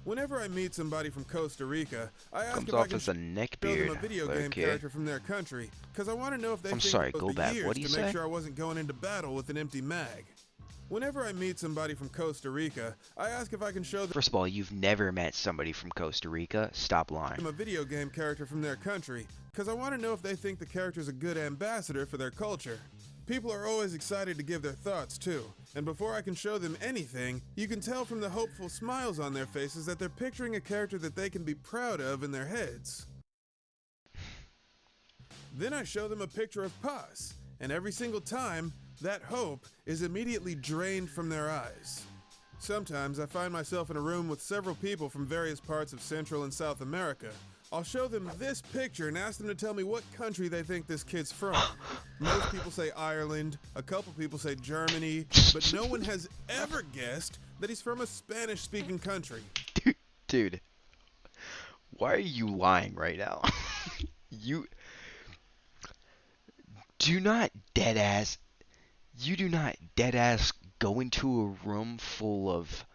Whenever I meet somebody from Costa Rica, I ask if I can show them a video game character from their country, because I want to know if they think it go was the back. years What do you to say? make sure I wasn't going into battle with an empty mag. Whenever I meet somebody from Costa Rica, I ask if I can show them First of all, you've never met somebody from Costa Rica. Stop lying. a video game character from their country, because I want to know if they think the character's a good ambassador for their culture. People are always excited to give their thoughts too, and before I can show them anything, you can tell from the hopeful smiles on their faces that they're picturing a character that they can be proud of in their heads. Then I show them a picture of Paz, and every single time, that hope is immediately drained from their eyes. Sometimes I find myself in a room with several people from various parts of Central and South America, I'll show them this picture and ask them to tell me what country they think this kid's from. Most people say Ireland, a couple people say Germany, but no one has ever guessed that he's from a Spanish-speaking country. Dude, why are you lying right now? You do not deadass. You do not deadass go into a room full of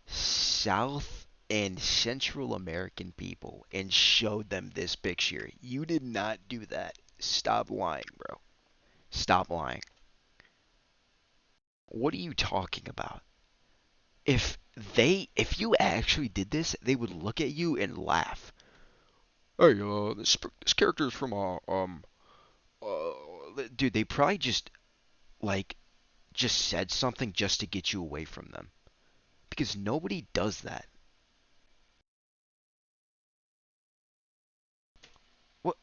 South and Central American people and show them this picture. You did not do that. Stop lying, bro. Stop lying. What are you talking about? If you actually did this, they would look at you and laugh. Hey, this character is from dude, they probably just said something just to get you away from them, because nobody does that. What,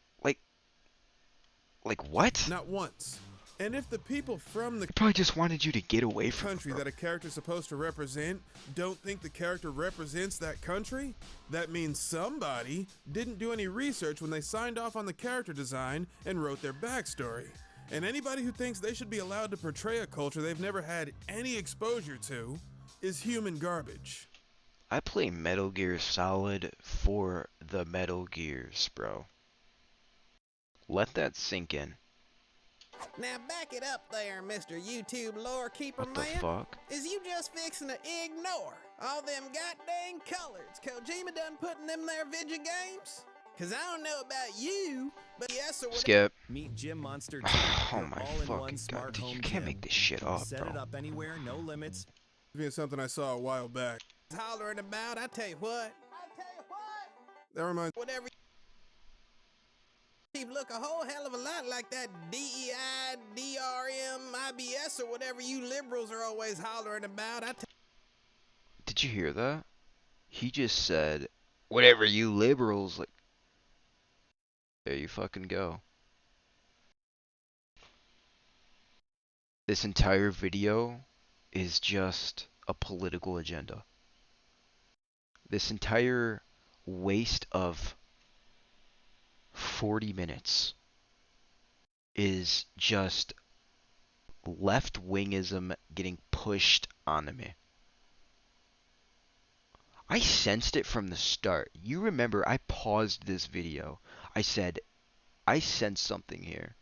like what? Not once. And if the people from the They probably just wanted you to get away from country them, that a character's supposed to represent don't think the character represents that country, that means somebody didn't do any research when they signed off on the character design and wrote their backstory. And anybody who thinks they should be allowed to portray a culture they've never had any exposure to is human garbage. I play Metal Gear Solid for the Metal Gears, bro. Let that sink in. Now back it up there, Mr. YouTube lore keeper What the man. fuck? Is you just fixing to ignore all them goddamn colors Kojima done putting them there video games? Cause I don't know about you, but yes or whatever. Skip. Meet Gym Monster 2. Oh your my all-in-one fucking smart god, dude, home you can't gym. make this shit up, Set it bro. up anywhere, no limits. It's something I saw a while back. Hollering about, I tell you what. That reminds Whatever. You look a whole hell of a lot like that DEI, DRM, IBS, or whatever you liberals are always hollering about. Did you hear that? He just said, whatever you liberals, like, there you fucking go. This entire video is just a political agenda. This entire waste of 40 minutes is just left-wingism getting pushed onto me. I sensed it from the start. You remember I paused this video. I said, I sense something here.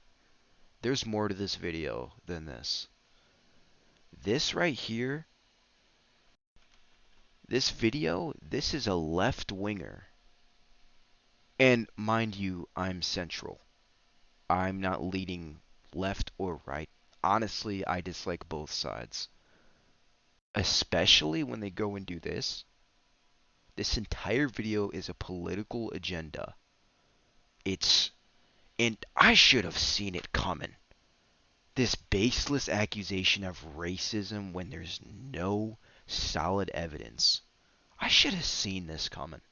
There's more to this video than this. This right here, this video, this is a left-winger. And mind you, I'm central. I'm not leaning left or right. Honestly, I dislike both sides. Especially when they go and do this. This entire video is a political agenda. And I should have seen it coming. This baseless accusation of racism when there's no solid evidence. I should have seen this coming.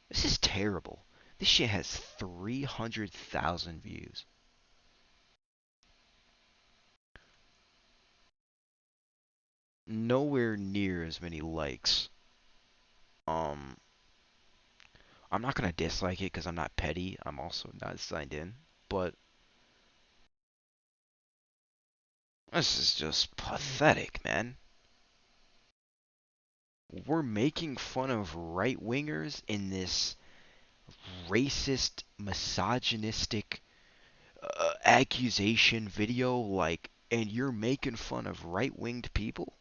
This is terrible. This shit has 300,000 views. Nowhere near as many likes. I'm not gonna dislike it because I'm not petty. I'm also not signed in. But this is just pathetic, man. We're making fun of right-wingers in this racist, misogynistic accusation video, like, and you're making fun of right-winged people?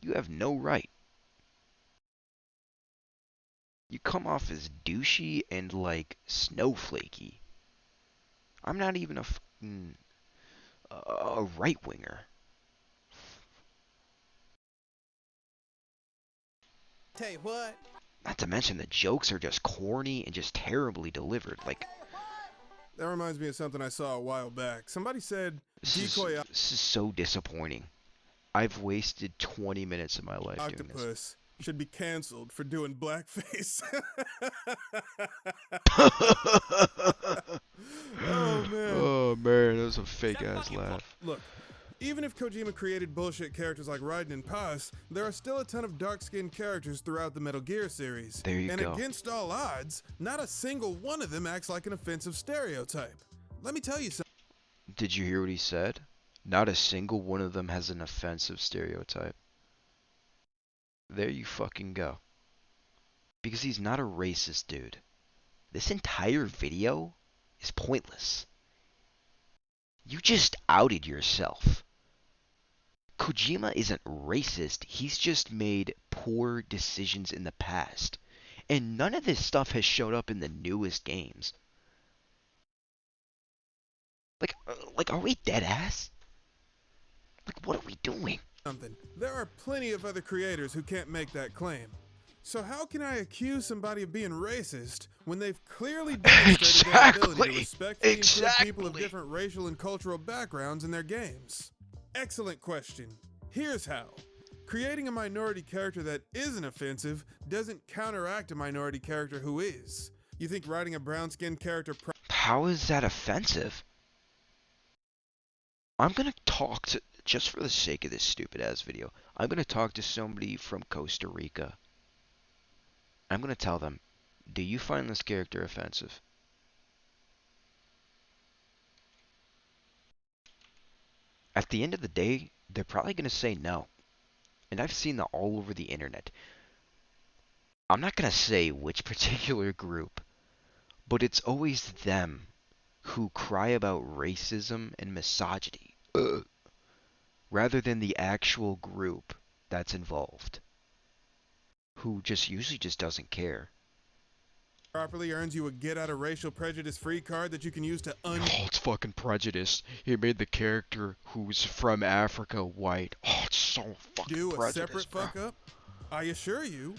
You have no right. You come off as douchey and, like, snowflakey. I'm not even a right-winger. Tell you what. Not to mention the jokes are just corny and just terribly delivered. Like, That reminds me of something I saw a while back. Somebody said this decoy is so disappointing. I've wasted 20 minutes of my life doing this. octopus should be canceled for doing blackface. Oh man. Oh man, that was a fake ass laugh. Look, Even if Kojima created bullshit characters like Raiden and Paz, there are still a ton of dark-skinned characters throughout the Metal Gear series. There you and go. Against all odds, not a single one of them acts like an offensive stereotype. Let me tell you something. Did you hear what he said? Not a single one of them has an offensive stereotype. There you fucking go. Because he's not a racist dude. This entire video is pointless. You just outed yourself. Kojima isn't racist, he's just made poor decisions in the past. And none of this stuff has showed up in the newest games. Like, are we dead ass? Like, what are we doing? There are plenty of other creators who can't make that claim. So how can I accuse somebody of being racist when they've clearly demonstrated their ability to respectfully include people of different racial and cultural backgrounds in their games? Excellent question. Here's how. Creating a minority character that isn't offensive doesn't counteract a minority character who is. You think writing a brown-skinned character... How is that offensive? I'm gonna talk to, just for the sake of this stupid-ass video, I'm gonna talk to somebody from Costa Rica. I'm gonna tell them, do you find this character offensive? At the end of the day, they're probably gonna say no. And I've seen that all over the internet. I'm not gonna say which particular group, but it's always them who cry about racism and misogyny, rather than the actual group that's involved, who just usually just doesn't care. Properly earns you a get-out-of-racial prejudice-free card that you can use to Oh, it's fucking prejudice. He made the character who's from Africa white. Oh, it's so fucking do a prejudice, separate fuck up. I assure you,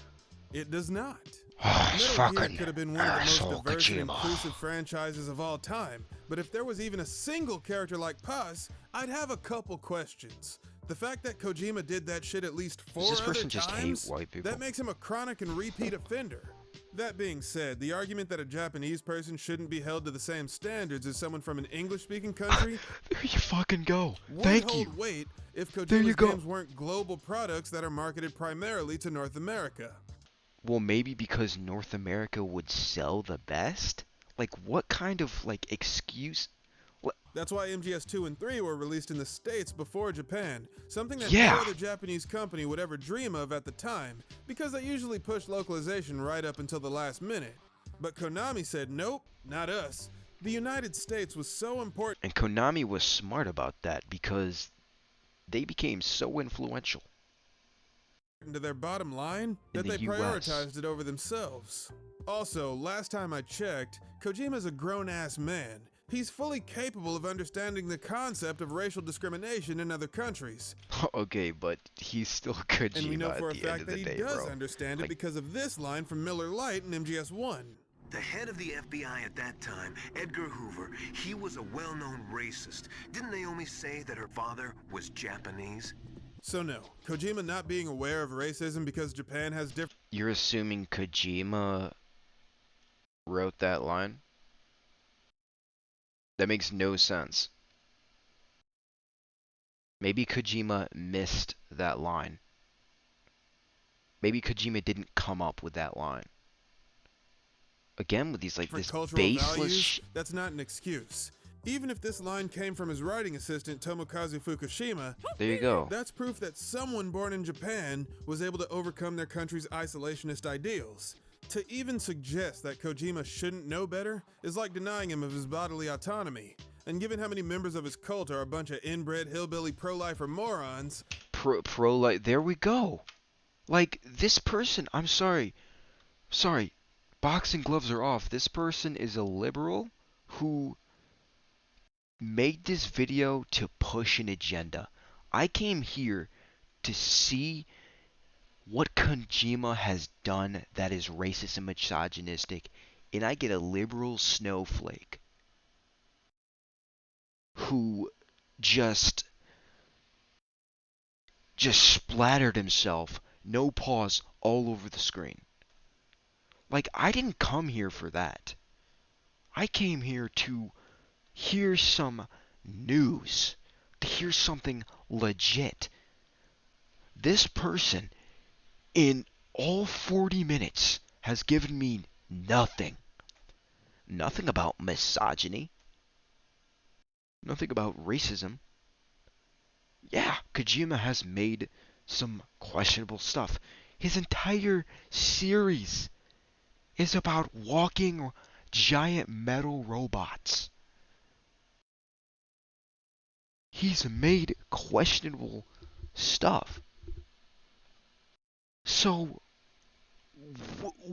it does not. Oh, it's Metal Gear fucking could have been one of the most asshole diverse and Kojima. inclusive franchises of all time, but if there was even a single character like Paz, I'd have a couple questions. The fact that Kojima did that shit at least 4 Does this other person just hate times, white people? that makes him a chronic and repeat offender. That being said, the argument that a Japanese person shouldn't be held to the same standards as someone from an English-speaking country There you fucking go. would Thank hold you. weight if There you Kojima's go. games weren't global products that are marketed primarily to North America. Well, maybe because North America would sell the best? Like, what kind of, like, excuse? What? That's why MGS 2 and 3 were released in the States before Japan, something that Yeah. no other Japanese company would ever dream of at the time, because they usually push localization right up until the last minute. But Konami said, nope, not us. The United States was so important And Konami was smart about that because they became so influential. to their bottom line that the they US. prioritized it over themselves. Also, last time I checked, Kojima's a grown-ass man. He's fully capable of understanding the concept of racial discrimination in other countries. Okay, but he's still Kojima And we know for a at the end fact of that the he day, does bro. understand it Like- because of this line from Miller Lite in MGS 1. The head of the FBI at that time, Edgar Hoover, he was a well-known racist. Didn't Naomi say that her father was Japanese? So no, Kojima not being aware of racism because Japan has different... You're assuming Kojima wrote that line? That makes no sense. Maybe Kojima missed that line. Maybe Kojima didn't come up with that line. Again, with these, like, this cultural baseless values, that's not an excuse. Even if this line came from his writing assistant, Tomokazu Fukushima, There you go. that's proof that someone born in Japan was able to overcome their country's isolationist ideals. To even suggest that Kojima shouldn't know better is like denying him of his bodily autonomy. And given how many members of his cult are a bunch of inbred hillbilly pro-lifer morons... Pro-life, there we go. Like, this person, I'm sorry, boxing gloves are off. This person is a liberal who made this video to push an agenda. I came here to see what Kojima has done that is racist and misogynistic, and I get a liberal snowflake who just splattered himself, no pause, all over the screen. Like, I didn't come here for that. I came here to hear some news. here's something legit. This person in all 40 minutes has given me nothing. Nothing about misogyny. Nothing about racism. Yeah, Kojima has made some questionable stuff. His entire series is about walking giant metal robots. He's made questionable stuff. So,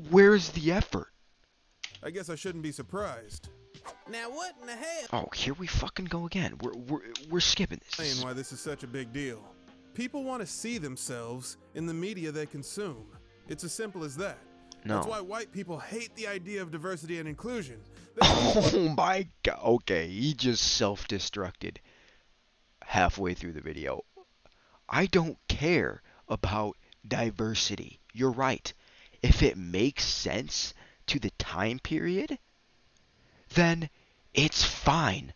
where's the effort? I guess I shouldn't be surprised. Now what in the hell? Oh, here we fucking go again. We're skipping this. Saying why this is such a big deal. People want to see themselves in the media they consume. It's as simple as that. No. That's why white people hate the idea of diversity and inclusion. Oh my god. Okay, he just self-destructed halfway through the video. I don't care about diversity. You're right. If it makes sense to the time period, then it's fine.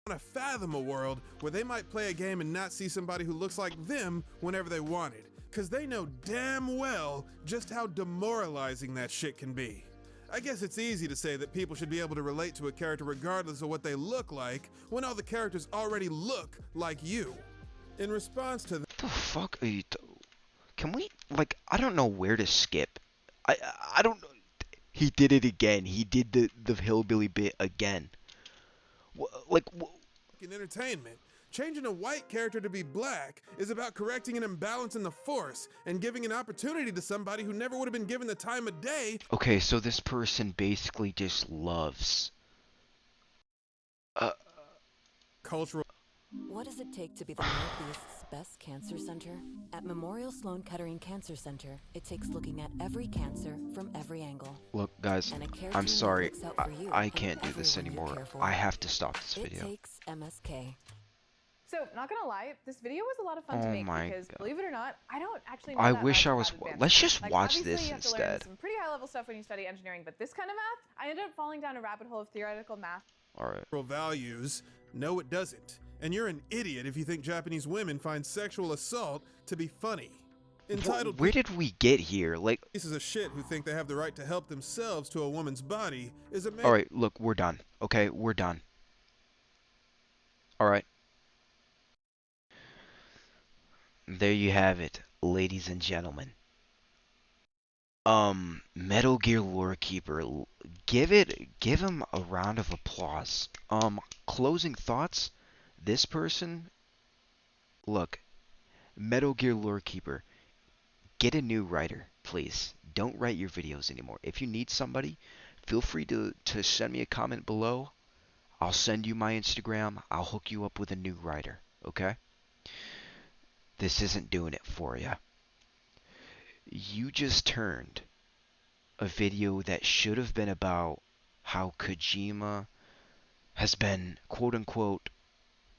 I want to fathom a world where they might play a game and not see somebody who looks like them whenever they wanted. Because they know damn well just how demoralizing that shit can be. I guess it's easy to say that people should be able to relate to a character regardless of what they look like when all the characters already look like you. In response to that, The fuck are you can we, like, I don't know where to skip. I don't know. He did it again. He did the hillbilly bit again. in entertainment, changing a white character to be black is about correcting an imbalance in the force and giving an opportunity to somebody who never would have been given the time of day. Okay, so this person basically just loves cultural. What does it take to be the Northeast's best cancer center? At Memorial Sloan Kettering Cancer Center, it takes looking at every cancer from every angle. Look, guys, And a care I'm team that sorry. looks out for you I and can't do this everyone you anymore. care for. I have to stop this It video. takes MSK. So, not gonna lie, this video was a lot of fun to Oh make my because, God. believe it or not, I don't actually know I that wish much I was. about advanced Let's math. just Like, watch obviously, this you have to learn instead. some pretty high-level stuff when you study engineering, but this kind of math, I ended up falling down a rabbit hole of theoretical math. All right. Values. No, it doesn't. And you're an idiot if you think Japanese women find sexual assault to be funny. Entitled Where did we get here? Like, pieces of shit who think they have the right to help themselves to a woman's body is a man. all right, look, we're done. Okay, we're done. All right. There you have it, ladies and gentlemen. Metal Gear Lore Keeper, give him a round of applause. Closing thoughts. This person, look, Metal Gear Lore Keeper, get a new writer, please. Don't write your videos anymore. If you need somebody, feel free to send me a comment below. I'll send you my Instagram. I'll hook you up with a new writer, okay? This isn't doing it for you. You just turned a video that should have been about how Kojima has been, quote-unquote,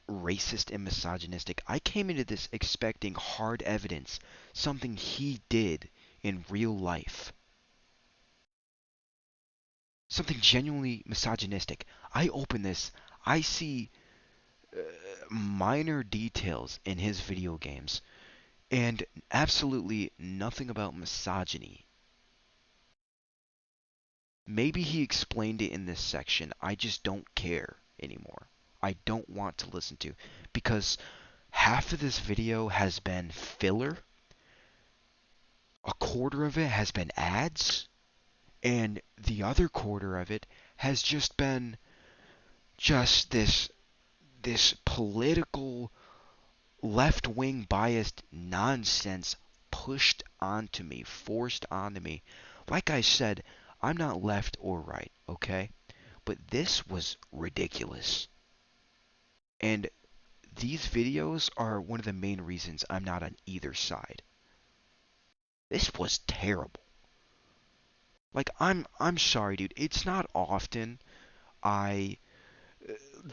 racist and misogynistic. I came into this expecting hard evidence, something he did in real life. Something genuinely misogynistic. I open this, I see minor details in his video games, and absolutely nothing about misogyny. Maybe he explained it in this section. I just don't care anymore. I don't want to listen to, because half of this video has been filler, a quarter of it has been ads, and the other quarter of it has just been just this political left-wing biased nonsense pushed onto me, forced onto me. Like I said, I'm not left or right, okay? But this was ridiculous. And these videos are one of the main reasons I'm not on either side. This was terrible. Like, I'm sorry, dude. It's not often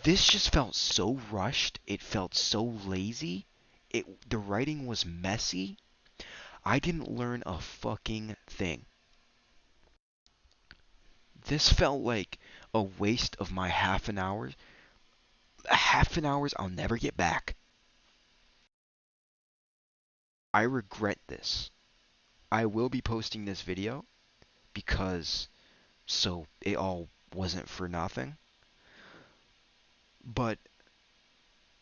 this just felt so rushed. It felt so lazy. The writing was messy. I didn't learn a fucking thing. This felt like a waste of my half an hour's I'll never get back. I regret this. I will be posting this video because so it all wasn't for nothing. But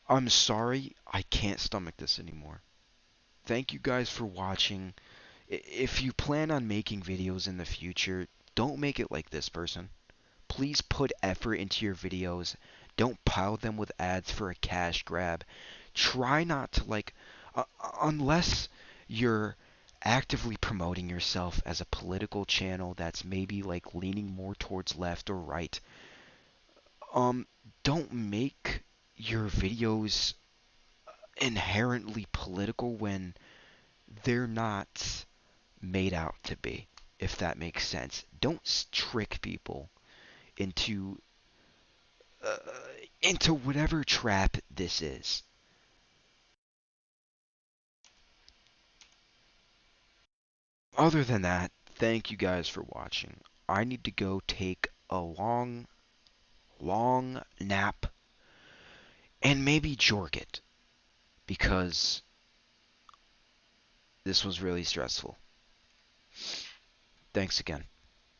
I'm sorry, I can't stomach this anymore. Thank you guys for watching. If you plan on making videos in the future, don't make it like this person. Please put effort into your videos. Don't pile them with ads for a cash grab. Try not to unless you're actively promoting yourself as a political channel that's maybe like leaning more towards left or right. Don't make your videos inherently political when they're not made out to be, if that makes sense. Don't trick people into uh, into whatever trap this is. Other than that, thank you guys for watching. I need to go take a long, long nap and maybe jork it because this was really stressful. Thanks again.